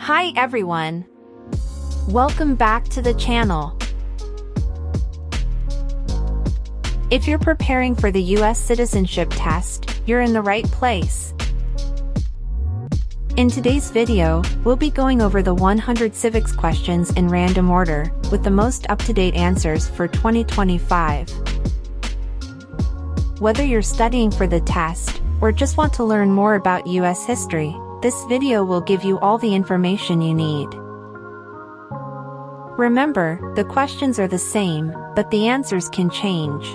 Hi everyone! Welcome back to the channel. If you're preparing for the U.S. Citizenship Test, you're in the right place. In today's video, we'll be going over the 100 civics questions in random order, with the most up-to-date answers for 2025. Whether you're studying for the test, or just want to learn more about U.S. history, this video will give you all the information you need. Remember, the questions are the same, but the answers can change.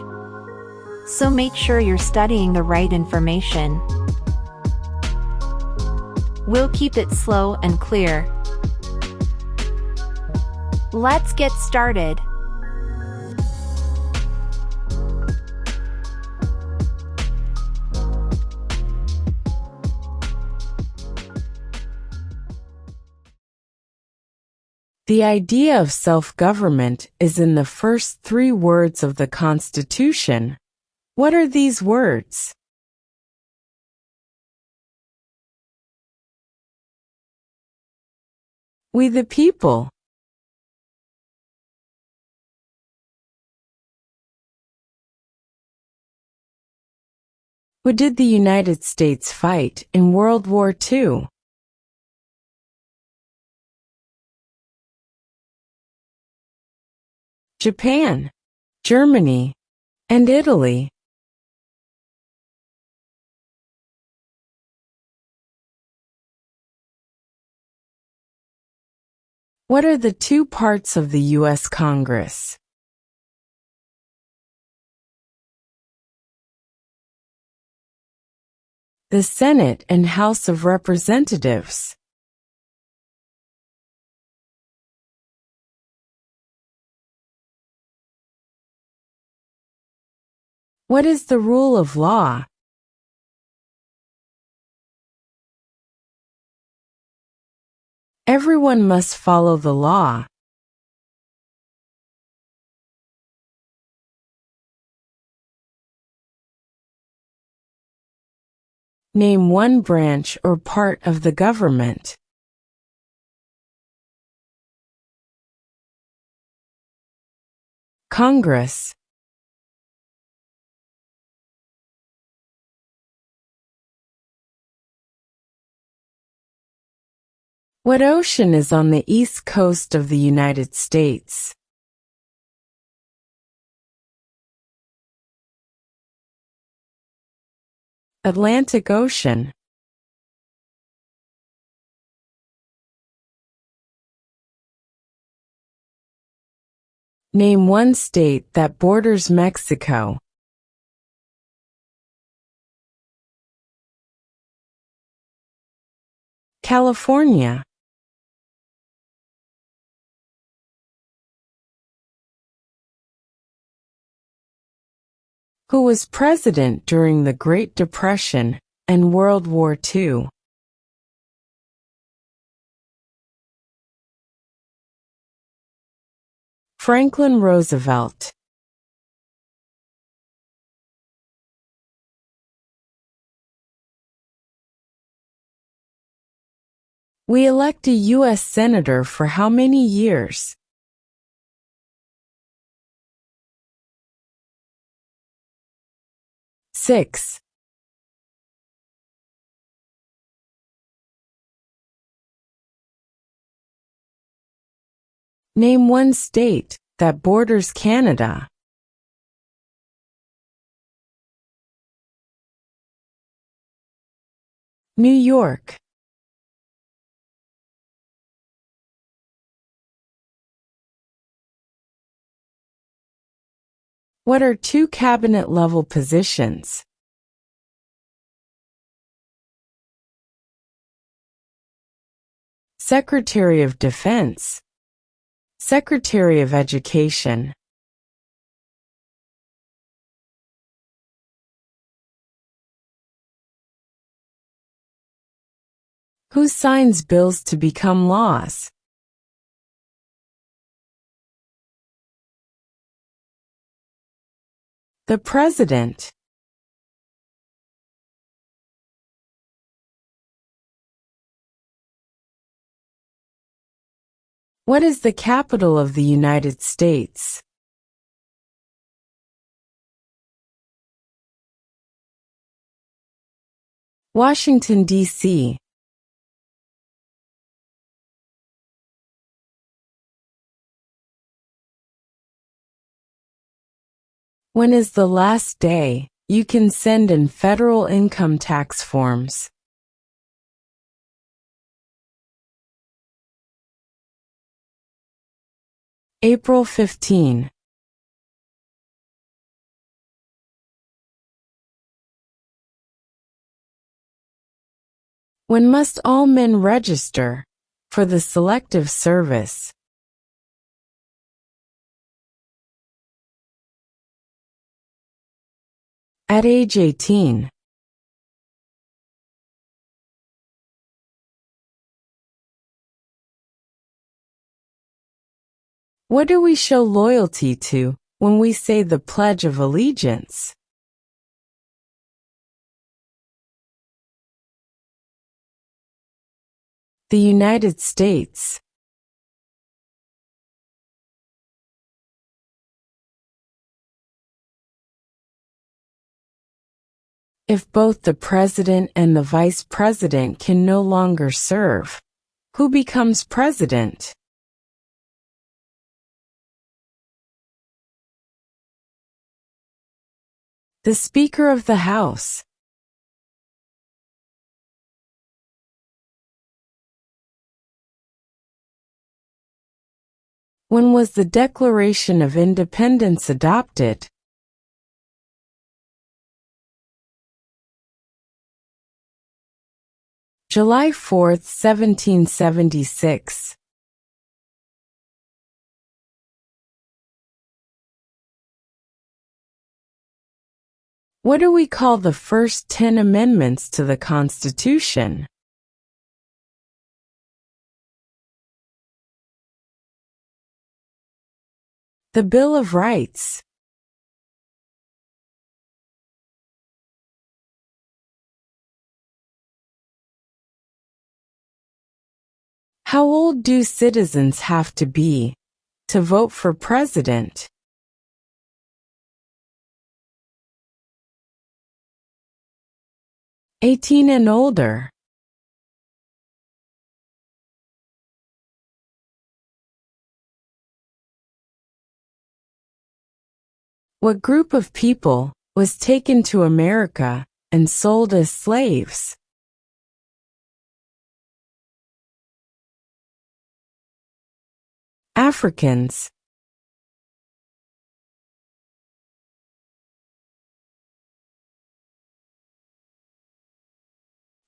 So make sure you're studying the right information. We'll keep it slow and clear. Let's get started. The idea of self-government is in the first 3 words of the Constitution. What are these words? We the people. Who did the United States fight in World War II? Japan, Germany, and Italy. What are the 2 parts of the U.S. Congress? The Senate and House of Representatives. What is the rule of law? Everyone must follow the law. Name one branch or part of the government. Congress. What ocean is on the east coast of the United States? Atlantic Ocean. Name one state that borders Mexico. California. Who was president during the Great Depression and World War II? Franklin Roosevelt. We elect a U.S. Senator for how many years? 6. Name one state that borders Canada. New York. What are 2 cabinet-level positions? Secretary of Defense. Secretary of Education. Who signs bills to become laws? The President. What is the capital of the United States? Washington, D.C. When is the last day you can send in federal income tax forms? April 15. When must all men register for the Selective Service? At age 18. What do we show loyalty to when we say the Pledge of Allegiance? The United States. If both the president and the vice president can no longer serve, who becomes president? The Speaker of the House. When was the Declaration of Independence adopted? July 4, 1776. What do we call the first 10 amendments to the Constitution? The Bill of Rights. How old do citizens have to be to vote for president? 18 and older. What group of people was taken to America and sold as slaves? Africans.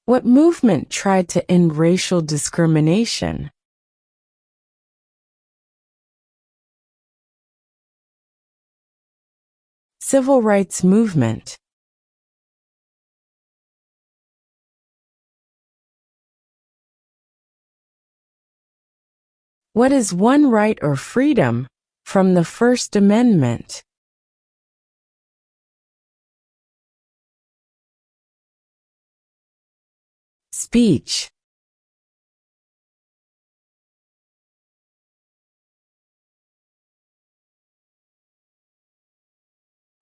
What movement tried to end racial discrimination? Civil rights movement. What is one right or freedom from the First Amendment? Speech.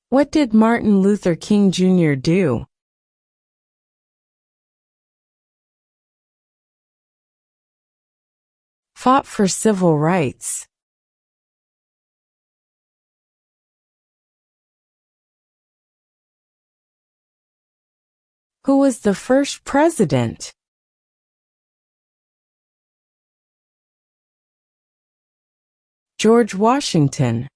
What did Martin Luther King Jr. do? Fought for civil rights. Who was the first president? George Washington.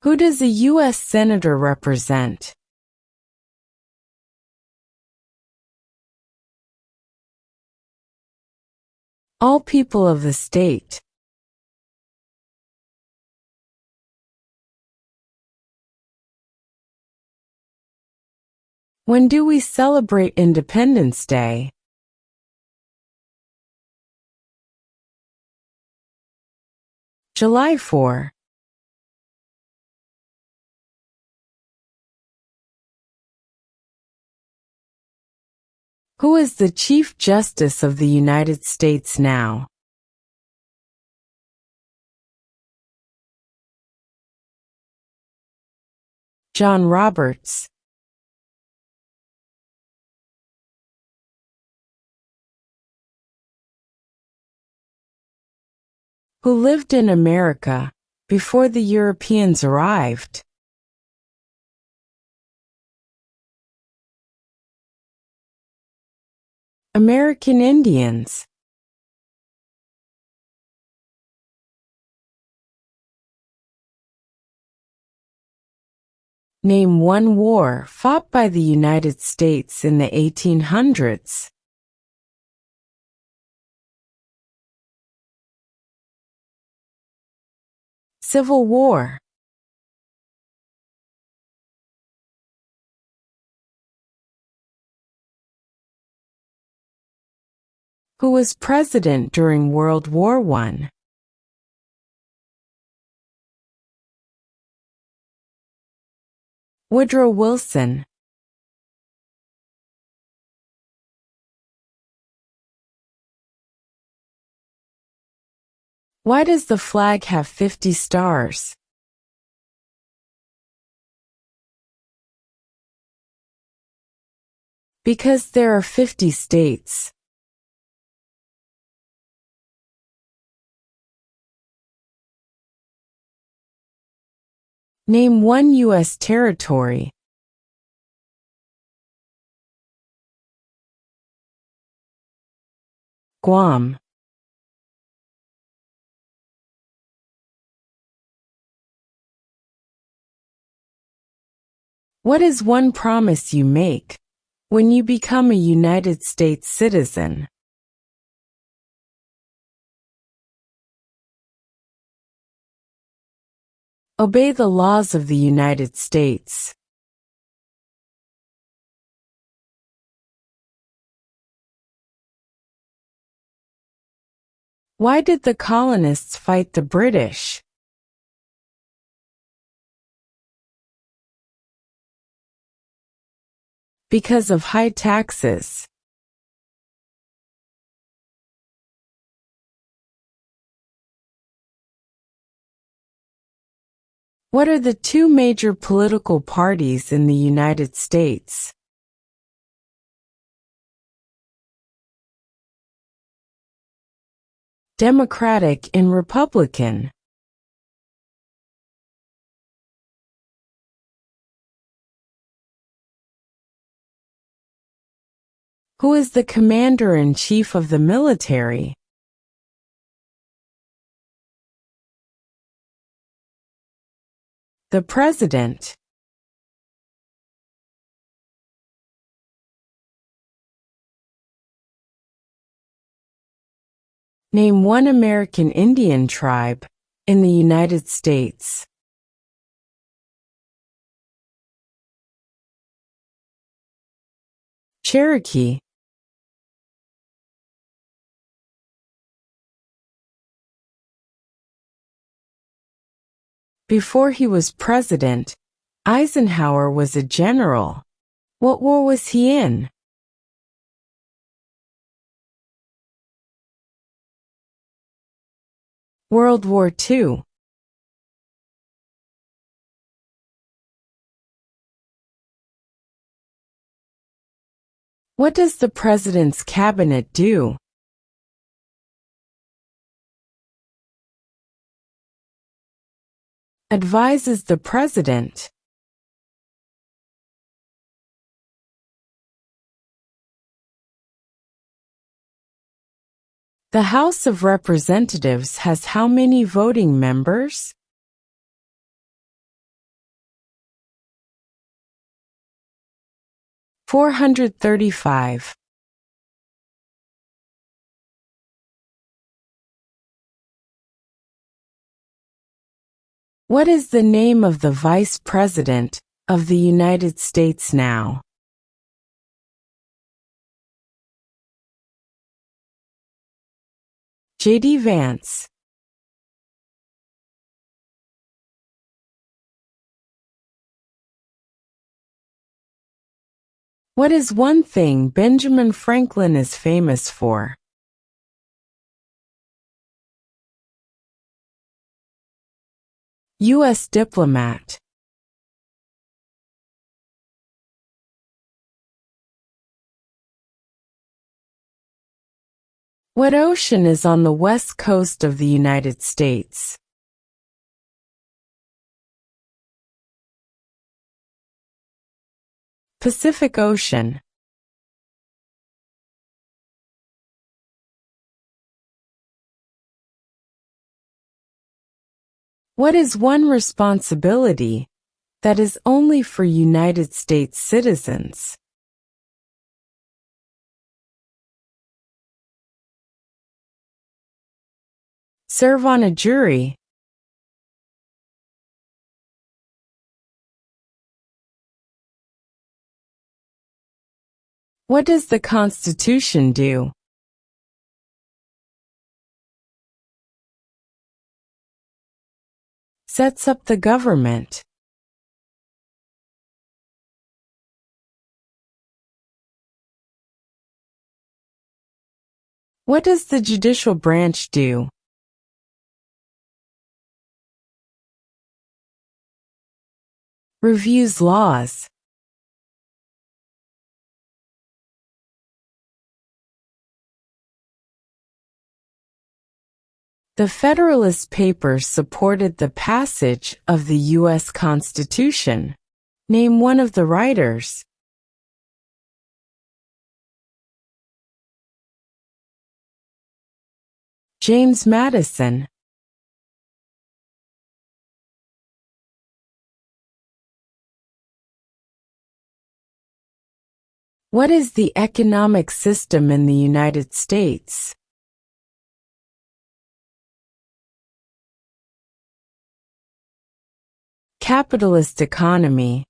Who does a U.S. Senator represent? All people of the state. When do we celebrate Independence Day? July 4. Who is the Chief Justice of the United States now? John Roberts. Who lived in America before the Europeans arrived? American Indians. Name one war fought by the United States in the 1800s. Civil War. Who was president during World War I? Woodrow Wilson. Why does the flag have 50 stars? Because there are 50 states. Name one U.S. territory. Guam. What is one promise you make when you become a United States citizen? Obey the laws of the United States. Why did the colonists fight the British? Because of high taxes. What are the two major political parties in the United States? Democratic and Republican. Who is the commander-in-chief of the military? The president. Name one American Indian tribe in the United States. Cherokee. Before he was president, Eisenhower was a general. What war was he in? World War II. What does the president's cabinet do? Advises the president. The House of Representatives has how many voting members? $435. What is the name of the Vice President of the United States now? J.D. Vance. What is one thing Benjamin Franklin is famous for? U.S. diplomat. What ocean is on the west coast of the United States? Pacific Ocean. What is one responsibility that is only for United States citizens? Serve on a jury. What does the Constitution do? Sets up the government. What does the judicial branch do? Reviews laws. The Federalist Papers supported the passage of the U.S. Constitution. Name one of the writers. James Madison. What is the economic system in the United States? Capitalist economy.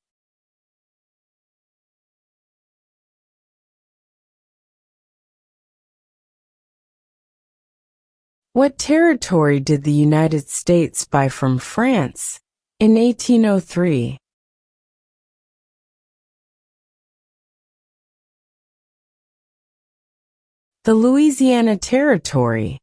What territory did the United States buy from France in 1803? The Louisiana Territory.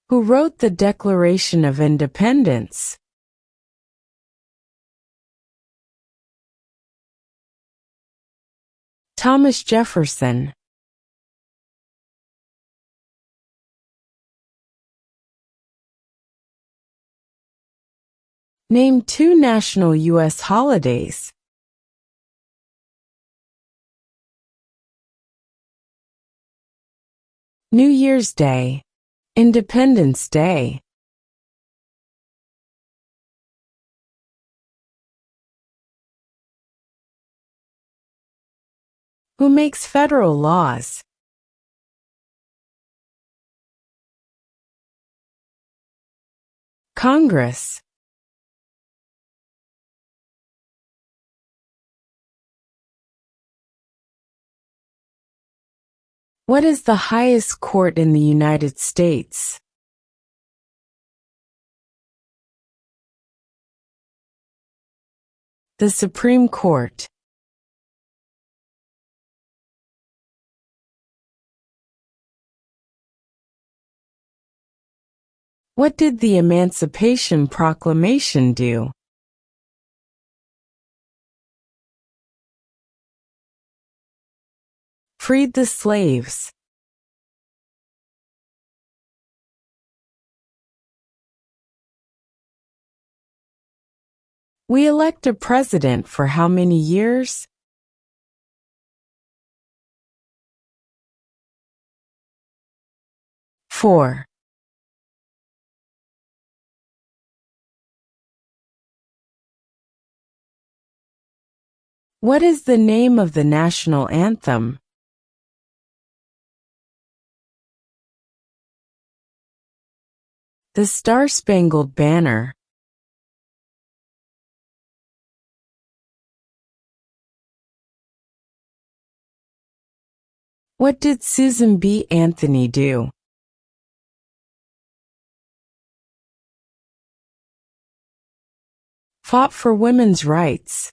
Who wrote the Declaration of Independence? Thomas Jefferson. Name two national U.S. holidays. New Year's Day. Independence Day. Who makes federal laws? Congress. What is the highest court in the United States? The Supreme Court. What did the Emancipation Proclamation do? Freed the slaves. We elect a president for how many years? Four. What is the name of the national anthem? The Star-Spangled Banner. What did Susan B. Anthony do? fought for women's rights?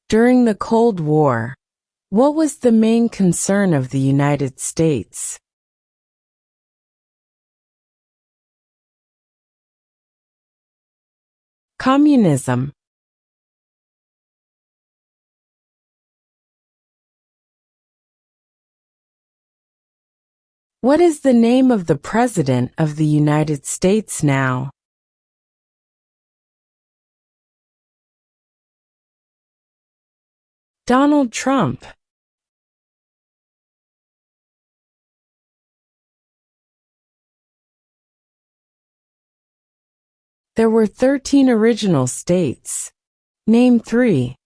During the Cold War, what was the main concern of the United States? Communism. What is the name of the President of the United States now? Donald Trump. There were 13 original states. Name 3.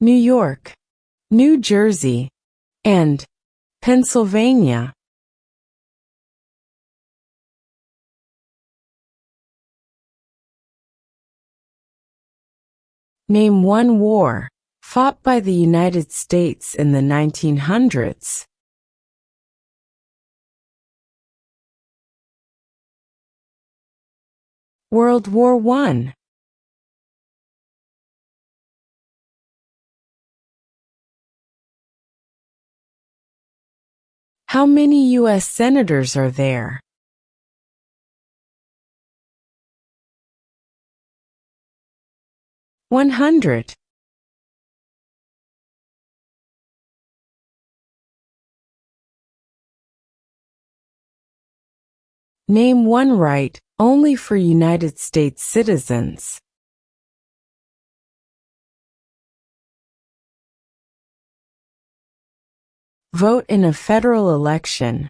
New York, New Jersey, and Pennsylvania. Name one war fought by the United States in the 1900s. World War I. How many U.S. senators are there? $100. Name one right only for United States citizens. Vote in a federal election.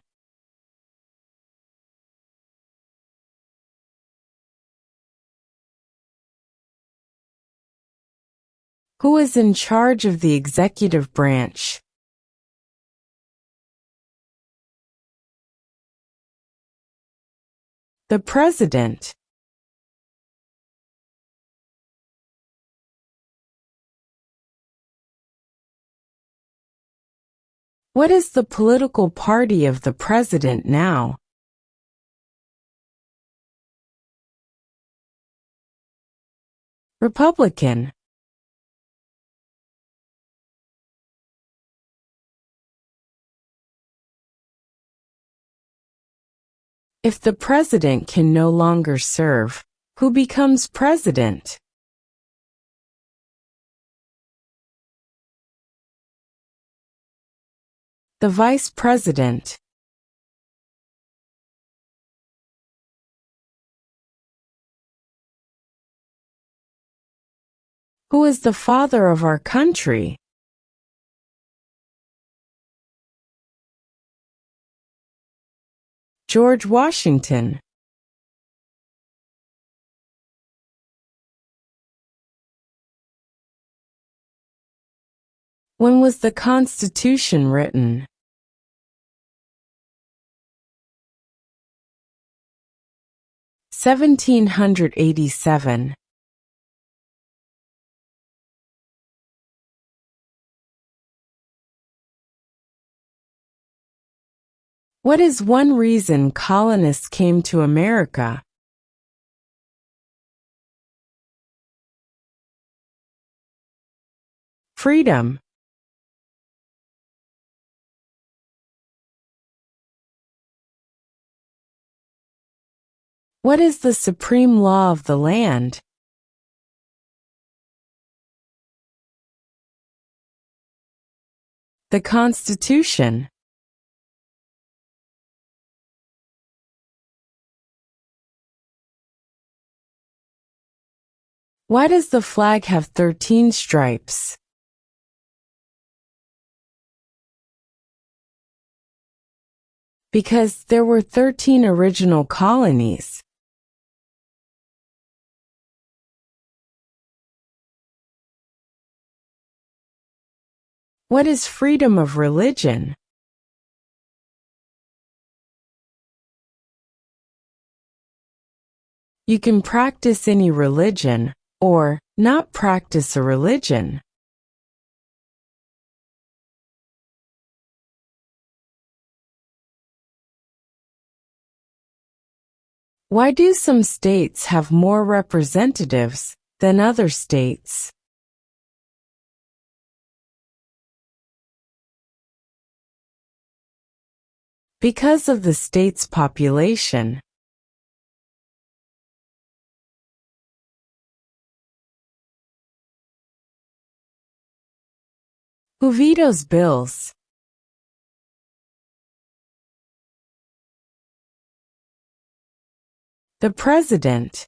Who is in charge of the executive branch? The President. What is the political party of the President now? Republican. If the President can no longer serve, who becomes President? The Vice President. Who is the father of our country? George Washington. When was the Constitution written? (1787). What is one reason colonists came to America? Freedom. What is the supreme law of the land? The Constitution. Why does the flag have 13 stripes? Because there were 13 original colonies. What is freedom of religion? You can practice any religion, or not practice a religion. Why do some states have more representatives than other states? Because of the state's population. Who vetoes bills? The President.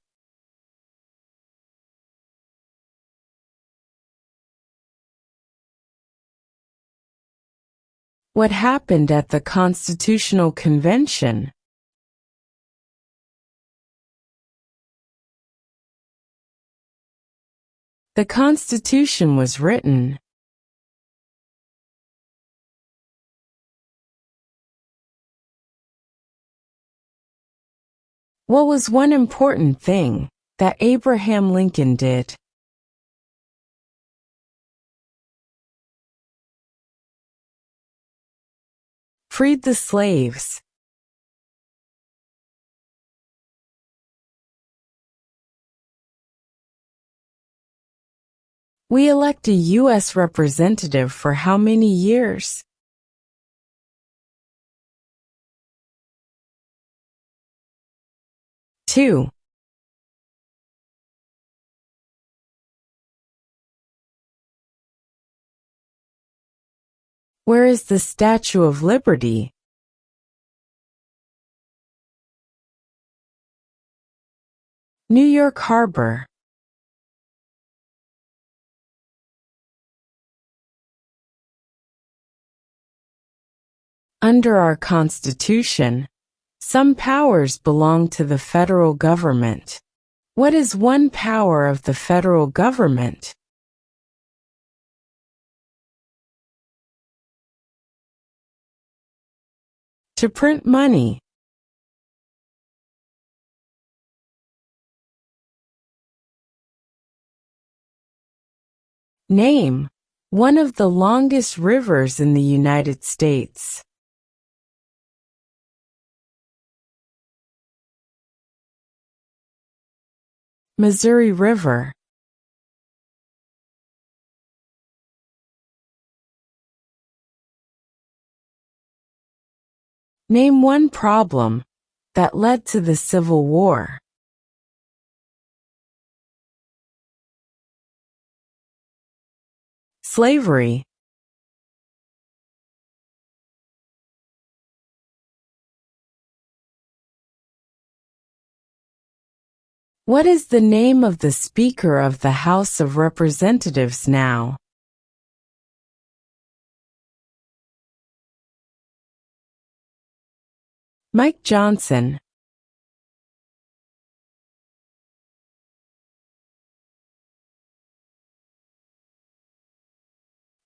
What happened at the Constitutional Convention? The Constitution was written. What was one important thing that Abraham Lincoln did? Freed the slaves. We elect a U.S. representative for how many years? 2. Where is the Statue of Liberty? New York Harbor. Under our Constitution, some powers belong to the federal government. What is one power of the federal government? To print money. Name one of the longest rivers in the United States. Missouri River. Name one problem that led to the Civil War. Slavery. What is the name of the Speaker of the House of Representatives now? Mike Johnson.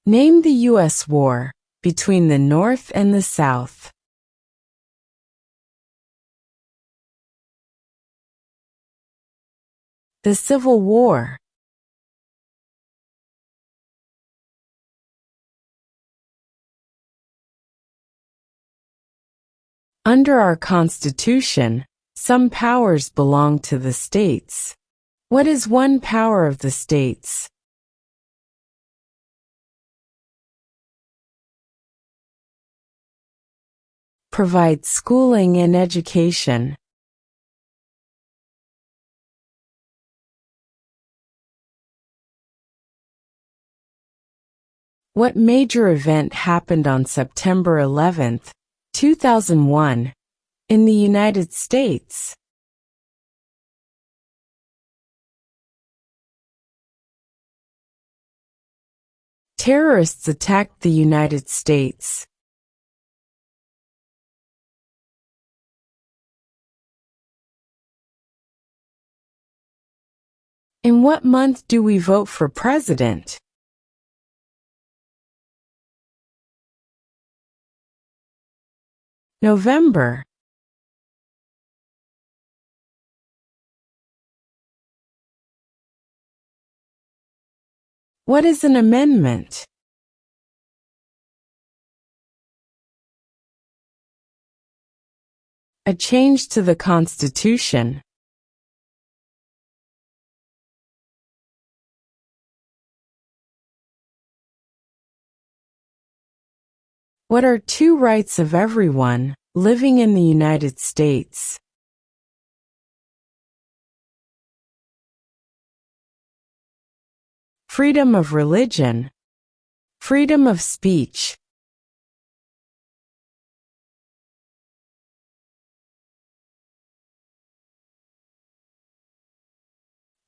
Name the U.S. war between the North and the South. The Civil War. Under our Constitution, some powers belong to the states. What is one power of the states? Provide schooling and education. What major event happened on September 11, 2001, in the United States? Terrorists attacked the United States. In what month do we vote for president? November. What is an amendment? A change to the Constitution. What are two rights of everyone living in the United States? Freedom of religion. Freedom of speech.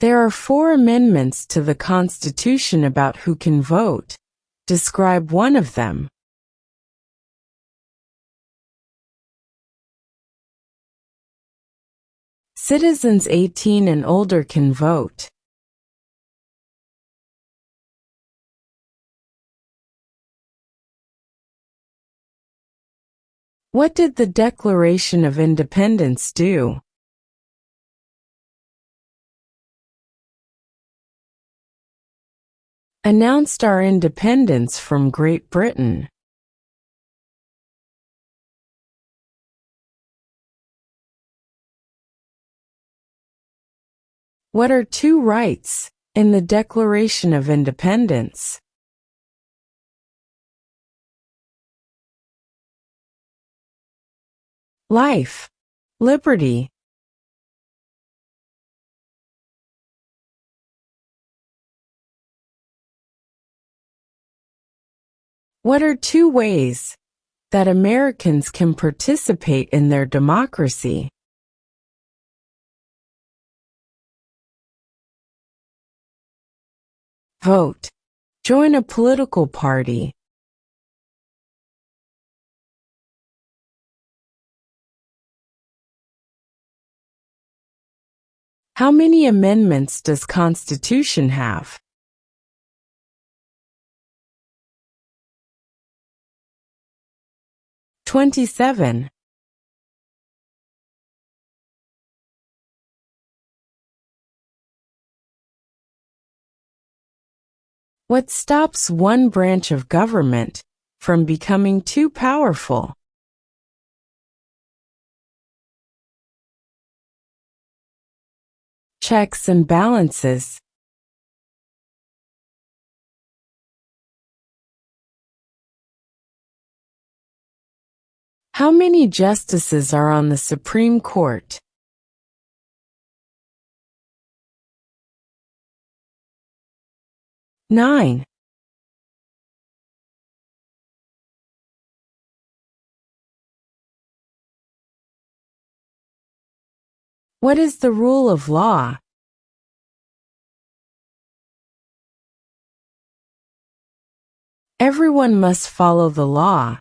There are 4 amendments to the Constitution about who can vote. Describe one of them. Citizens 18 and older can vote. What did the Declaration of Independence do? Announced our independence from Great Britain. What are two rights in the Declaration of Independence? Life, liberty. What are two ways that Americans can participate in their democracy? Vote. Join a political party. How many amendments does Constitution have? "27. What stops one branch of government from becoming too powerful? Checks and balances. How many justices are on the Supreme Court? Nine. What is the rule of law? Everyone must follow the law.